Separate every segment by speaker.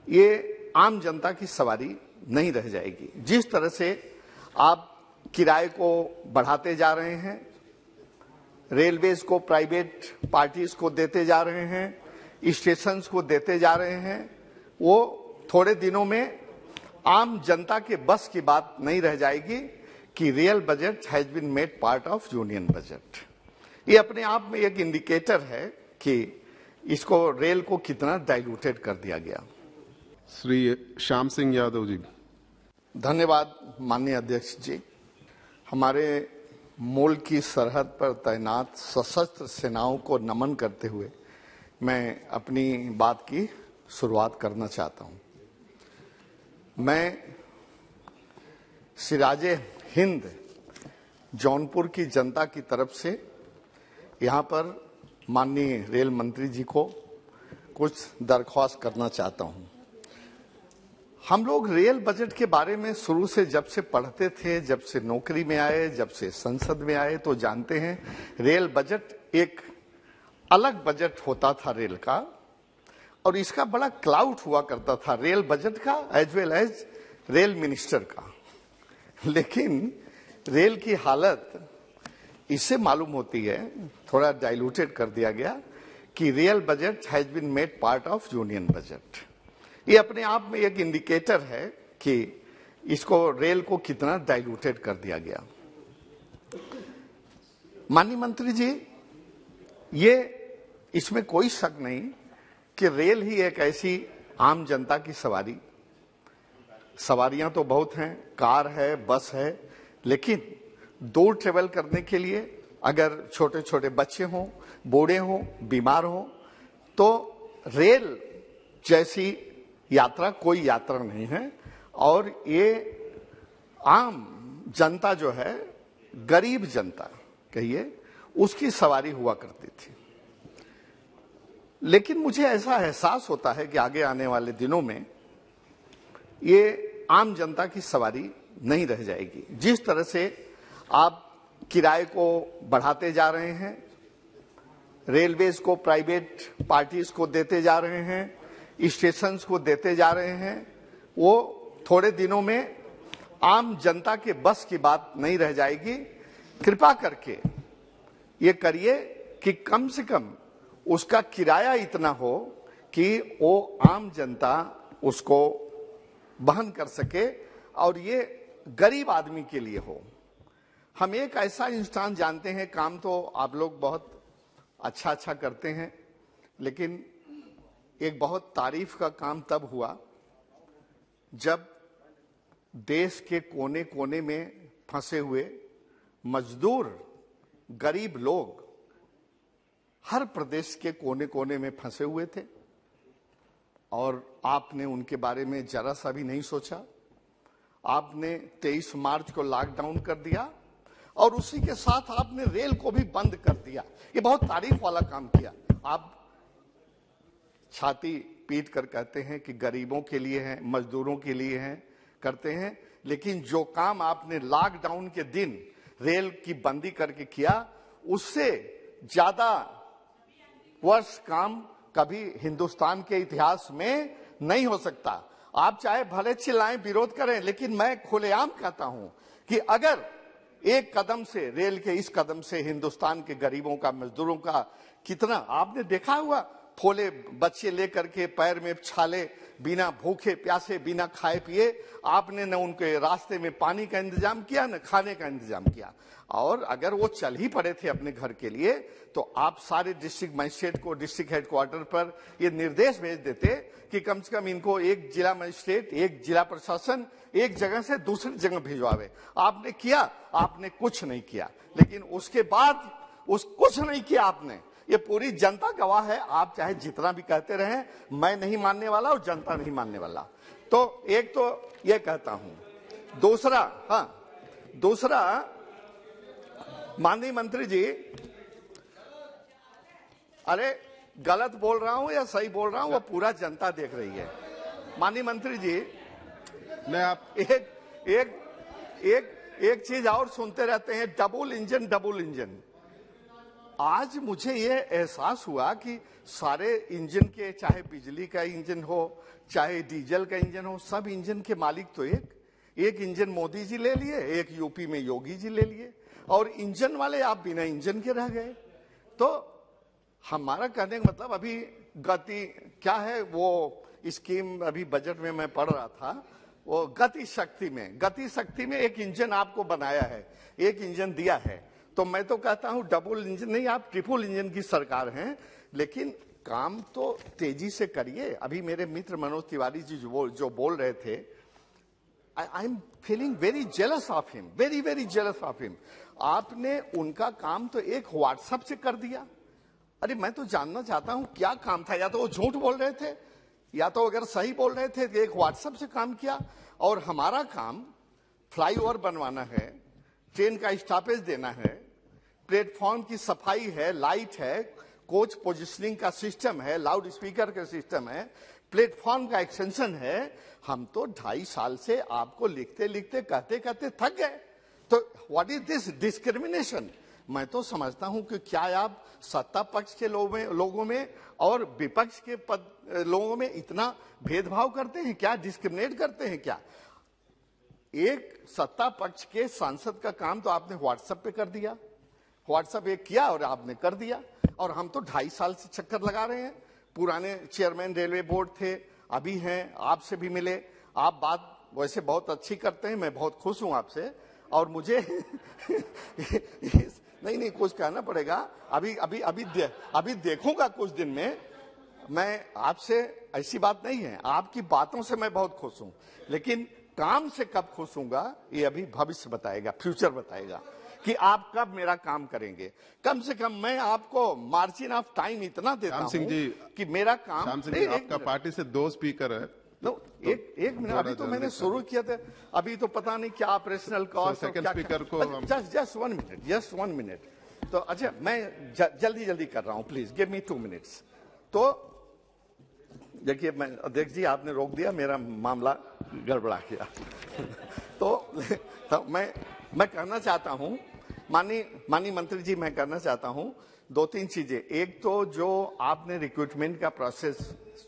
Speaker 1: ये आम जनता की सवारी नहीं रह जाएगी। जिस तरह से आप किराए को बढ़ाते जा रहे हैं, रेलवेज को प्राइवेट पार्टीज को देते जा रहे हैं, स्टेशंस को देते जा रहे हैं, वो थोड़े दिनों में आम जनता के बस की बात नहीं रह जाएगी कि rail budget has been made part of union budget. ये अपने आप में एक इंडिकेटर है कि इसको रेल को कितना डाइल्यूटेड कर दिया गया।
Speaker 2: श्री श्याम सिंह यादव जी।
Speaker 1: धन्यवाद माननीय अध्यक्ष जी। हमारे मुल्क की सरहद पर तैनात सशस्त्र सेनाओं को नमन करते हुए मैं अपनी बात की शुरुआत करना चाहता हूं। मैं सिराजे हिंद जौनपुर की जनता की तरफ से यहां पर माननीय रेल मंत्री जी को कुछ दरख्वास्त करना चाहता हूं। हम लोग रेल बजट के बारे में शुरू से जब से पढ़ते थे, जब से नौकरी में आए, जब से संसद में आए, तो जानते हैं रेल बजट एक अलग बजट होता था रेल का, और इसका बड़ा क्लाउड हुआ करता था रेल बजट का as well as rail minister का। लेकिन रेल की हालत इससे मालूम होती है, थोड़ा डाइल्यूटेड कर दिया गया कि rail budget has been made part of union budget. ये अपने आप में एक इंडिकेटर है कि इसको रेल को कितना डाइल्यूटेड कर दिया गया। माननीय मंत्री जी, ये इसमें कोई शक नहीं कि रेल ही एक ऐसी आम जनता की सवारियां तो बहुत हैं, कार है, बस है, लेकिन दूर ट्रेवल करने के लिए अगर छोटे छोटे बच्चे हों, बूढ़े हों, बीमार हों, तो रेल जैसी यात्रा कोई यात्रा नहीं है। और ये आम जनता जो है, गरीब जनता कहिए, उसकी सवारी हुआ करती थी। लेकिन मुझे ऐसा एहसास होता है कि आगे आने वाले दिनों में ये आम जनता की सवारी नहीं रह जाएगी। जिस तरह से आप किराए को बढ़ाते जा रहे हैं, रेलवेज को प्राइवेट पार्टीज को देते जा रहे हैं, स्टेशंस को देते जा रहे हैं, वो थोड़े दिनों में आम जनता के बस की बात नहीं रह जाएगी। कृपा करके ये करिए कि कम से कम उसका किराया इतना हो कि वो आम जनता उसको वहन कर सके, और ये गरीब आदमी के लिए हो। हम एक ऐसा इंसान जानते हैं, काम तो आप लोग बहुत अच्छा करते हैं, लेकिन एक बहुत तारीफ का काम तब हुआ जब देश के कोने कोने में फंसे हुए मजदूर गरीब लोग हर प्रदेश के कोने कोने में फंसे हुए थे, और आपने उनके बारे में जरा सा भी नहीं सोचा। आपने 23 मार्च को लॉकडाउन कर दिया, और उसी के साथ आपने रेल को भी बंद कर दिया। ये बहुत तारीफ वाला काम किया। आप छाती पीट कर कहते हैं कि गरीबों के लिए हैं, मजदूरों के लिए हैं, करते हैं, लेकिन जो काम आपने लॉकडाउन के दिन रेल की बंदी करके किया, उससे ज्यादा वर्ष काम कभी हिंदुस्तान के इतिहास में नहीं हो सकता। आप चाहे भले चिल्लाएं, विरोध करें, लेकिन मैं खुलेआम कहता हूं कि अगर एक कदम से, रेल के इस कदम से हिंदुस्तान के गरीबों का, मजदूरों का कितना आपने देखा हुआ, फोले बच्चे लेकर के पैर में छाले, बिना भूखे प्यासे, बिना खाए पिए, आपने न उनके रास्ते में पानी का इंतजाम किया, न खाने का इंतजाम किया। और अगर वो चल ही पड़े थे अपने घर के लिए, तो आप सारे डिस्ट्रिक्ट मजिस्ट्रेट को डिस्ट्रिक्ट हेडक्वार्टर पर ये निर्देश भेज देते कि कम से कम इनको एक जिला मजिस्ट्रेट, एक जिला प्रशासन एक जगह से दूसरी जगह भिजवावे। आपने किया? आपने कुछ नहीं किया। लेकिन उसके बाद कुछ नहीं किया आपने। ये पूरी जनता गवाह है। आप चाहे जितना भी कहते रहें, मैं नहीं मानने वाला और जनता नहीं मानने वाला। तो एक तो ये कहता हूं। दूसरा माननीय मंत्री जी, अरे गलत बोल रहा हूं या सही बोल रहा हूं, वो पूरा जनता देख रही है। माननीय मंत्री जी,
Speaker 2: मैं आप
Speaker 1: एक चीज और सुनते रहते हैं, डबल इंजन। आज मुझे ये एहसास हुआ कि सारे इंजन के, चाहे बिजली का इंजन हो चाहे डीजल का इंजन हो, सब इंजन के मालिक तो एक इंजन मोदी जी ले लिए, एक यूपी में योगी जी ले लिए, और इंजन वाले आप बिना इंजन के रह गए। तो हमारा कहने का मतलब अभी गति क्या है, वो स्कीम अभी बजट में मैं पढ़ रहा था, वो गति शक्ति में एक इंजन आपको बनाया है, एक इंजन दिया है। तो मैं तो कहता हूं डबल इंजन नहीं, आप ट्रिपल इंजन की सरकार हैं, लेकिन काम तो तेजी से करिए। अभी मेरे मित्र मनोज तिवारी जी जो बोल रहे थे, I am feeling very jealous of him, very jealous of him. आपने उनका काम तो एक व्हाट्सएप से कर दिया। अरे मैं तो जानना चाहता हूं क्या काम था, या तो वो झूठ बोल रहे थे, या तो अगर सही बोल रहे थे तो एक व्हाट्सएप से काम किया। और हमारा काम फ्लाईओवर बनवाना है, ट्रेन का स्टॉपेज देना है, प्लेटफॉर्म की सफाई है, लाइट है, कोच पोजिशनिंग का सिस्टम है, लाउड स्पीकर का सिस्टम है, प्लेटफॉर्म का एक्सटेंशन है। हम तो 2.5 साल से आपको लिखते लिखते कहते कहते थक गए। तो व्हाट इज दिस डिस्क्रिमिनेशन? मैं तो समझता हूं कि क्या आप सत्ता पक्ष के लोगों में और विपक्ष के लोगों में इतना भेदभाव करते हैं क्या, डिस्क्रिमिनेट करते हैं क्या? एक सत्ता पक्ष के सांसद का काम तो आपने व्हाट्सएप पे कर दिया, व्हाट्सएप एक किया और आपने कर दिया। और हम तो 2.5 साल से चक्कर लगा रहे हैं। पुराने चेयरमैन रेलवे बोर्ड थे, अभी हैं, आपसे भी मिले। आप बात वैसे बहुत अच्छी करते हैं, मैं बहुत खुश हूं आपसे। और मुझे नहीं कुछ कहना पड़ेगा। अभी देखूंगा कुछ दिन में। मैं आपसे, ऐसी बात नहीं है, आपकी बातों से मैं बहुत खुश हूं, लेकिन काम से कब खुश हूंगा ये अभी भविष्य बताएगा, फ्यूचर बताएगा कि आप कब मेरा काम करेंगे। कम से कम मैं आपको मार्जिन ऑफ टाइम इतना देता हूं कि मेरा काम।
Speaker 2: श्याम सिंह जी, आपका पार्टी से 2 स्पीकर है।
Speaker 1: एक मिनट, अभी तो मैंने शुरू किया था, अभी तो पता नहीं क्या ऑपरेशनल कॉस्ट।
Speaker 2: सेकंड स्पीकर को
Speaker 1: जस्ट 1 मिनट। तो अच्छा, मैं जल्दी कर रहा हूं, प्लीज गिव मी 2 मिनट्स। तो देखिए, मैं अध्यक्ष जी आपने रोक दिया, मेरा मामला गड़बड़ा गया। तो मैं कहना चाहता हूं, माननीय मंत्री जी, मैं कहना चाहता हूं 2-3 चीजें। एक तो जो आपने रिक्रूटमेंट का प्रोसेस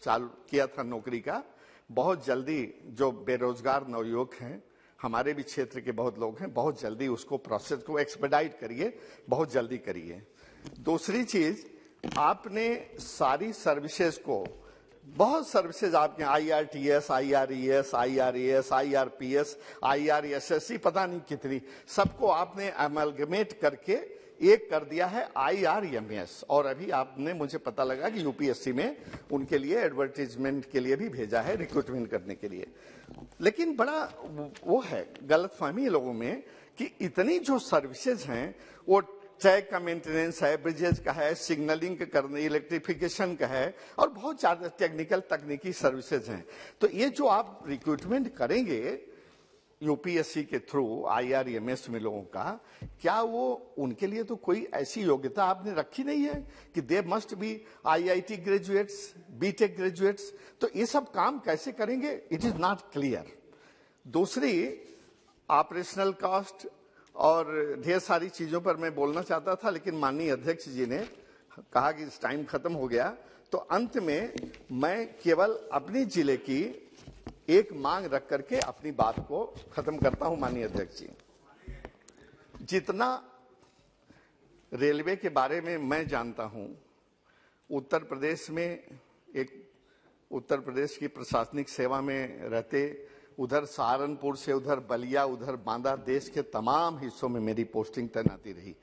Speaker 1: चालू किया था नौकरी का, बहुत जल्दी जो बेरोजगार नवयुवक हैं, हमारे भी क्षेत्र के बहुत लोग हैं, बहुत जल्दी उसको प्रोसेस को एक्सपेडाइट करिए, बहुत जल्दी करिए। दूसरी चीज, आपने सारी सर्विसेज को, बहुत सर्विसेज आपके IRTS, IRES, IRAS, IRPS, IRSSC, पता नहीं कितनी, सबको आपने अमलगमेट करके एक कर दिया है IRMS। और अभी आपने, मुझे पता लगा कि UPSC में उनके लिए एडवर्टीजमेंट के लिए भी भेजा है, रिक्रूटमेंट करने के लिए। लेकिन बड़ा वो है गलतफहमी लोगों में कि इतनी जो सर्विसेज हैं, वो ट्रैक का मेंटेनेंस है, ब्रिजेज का है, सिग्नलिंग करने, इलेक्ट्रिफिकेशन का है, और बहुत ज्यादा टेक्निकल तकनीकी सर्विसेज हैं। तो ये जो आप रिक्रूटमेंट करेंगे UPSC के थ्रू IRMS में लोगों का, क्या वो उनके लिए तो कोई ऐसी योग्यता आपने रखी नहीं है कि they must be IIT graduates, BTech graduates? तो ये सब काम कैसे करेंगे? It is not clear. दूसरी, ऑपरेशनल कॉस्ट और ढेर सारी चीजों पर मैं बोलना चाहता था, लेकिन माननीय अध्यक्ष जी ने कहा कि टाइम खत्म हो गया। तो अंत में मैं केवल अपने जिले की एक मांग रख करके अपनी बात को खत्म करता हूं। माननीय अध्यक्ष जी, जितना रेलवे के बारे में मैं जानता हूं, उत्तर प्रदेश की प्रशासनिक सेवा में रहते, उधर सहारनपुर से उधर बलिया, उधर बांदा, देश के तमाम हिस्सों में मेरी पोस्टिंग तैनाती रही।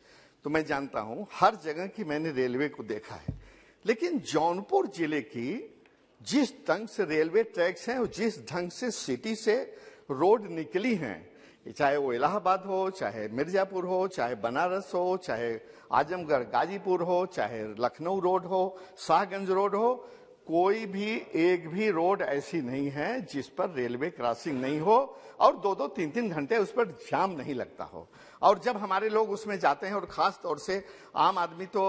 Speaker 1: तो मैं जानता हूं, हर जगह की मैंने रेलवे को देखा है। लेकिन जौनपुर जिले की जिस ढंग से रेलवे ट्रैक्स हैं और जिस ढंग से सिटी से रोड निकली हैं, चाहे वो इलाहाबाद हो, चाहे मिर्जापुर हो, चाहे बनारस हो, चाहे आजमगढ़ गाजीपुर हो, चाहे लखनऊ रोड हो, शाहगंज रोड हो, कोई भी एक भी रोड ऐसी नहीं है जिस पर रेलवे क्रॉसिंग नहीं हो और 2-2, 3-3 घंटे उस पर जाम नहीं लगता हो। और जब हमारे लोग उसमें जाते हैं, और खास तौर से आम आदमी तो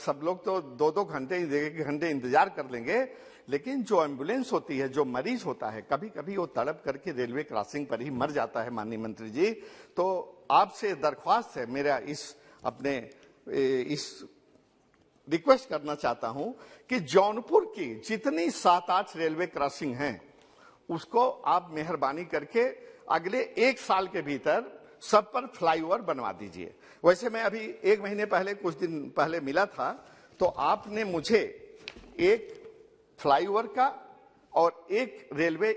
Speaker 1: सब लोग तो 2-2 घंटे, 1 घंटे इंतजार कर लेंगे, लेकिन जो एम्बुलेंस होती है, जो मरीज होता है, कभी कभी वो तड़प करके रेलवे क्रॉसिंग पर ही मर जाता है। माननीय मंत्री जी, तो आपसे दरख्वास्त है मेरा, इस रिक्वेस्ट करना चाहता हूं कि जौनपुर की जितनी 7-8 रेलवे क्रॉसिंग हैं उसको आप मेहरबानी करके अगले 1 साल के भीतर सब पर फ्लाईओवर बनवा दीजिए। वैसे मैं अभी 1 महीने पहले, कुछ दिन पहले मिला था, तो आपने मुझे एक फ्लाईओवर का और एक रेलवे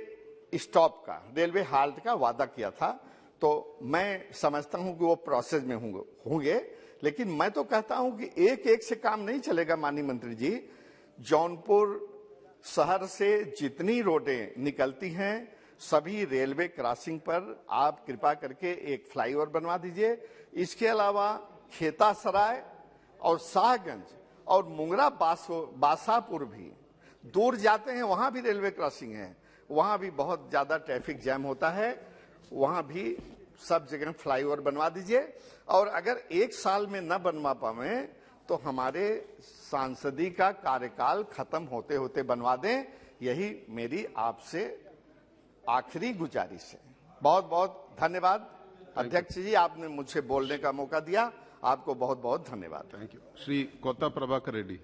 Speaker 1: स्टॉप का, रेलवे हाल्ट का वादा किया था। तो मैं समझता हूं कि वो प्रोसेस में होंगे, लेकिन मैं तो कहता हूं कि एक एक से काम नहीं चलेगा। माननीय मंत्री जी, जौनपुर शहर से जितनी रोडें निकलती हैं सभी रेलवे क्रॉसिंग पर आप कृपा करके एक फ्लाईओवर बनवा दीजिए। इसके अलावा खेतासराय और शाहगंज और मुंगरा बासापुर भी दूर जाते हैं, वहां भी रेलवे क्रॉसिंग है, वहां भी बहुत ज्यादा ट्रैफिक जैम होता है, वहां भी सब जगह फ्लाईओवर बनवा दीजिए। और अगर 1 साल में न बनवा पाए तो हमारे सांसदी का कार्यकाल खत्म होते होते बनवा दें, यही मेरी आपसे आखिरी गुजारिश है। बहुत बहुत धन्यवाद अध्यक्ष जी, आपने मुझे बोलने का मौका दिया, आपको बहुत बहुत धन्यवाद।
Speaker 2: Thank you. श्री कोत्ता प्रभाकर रेड्डी।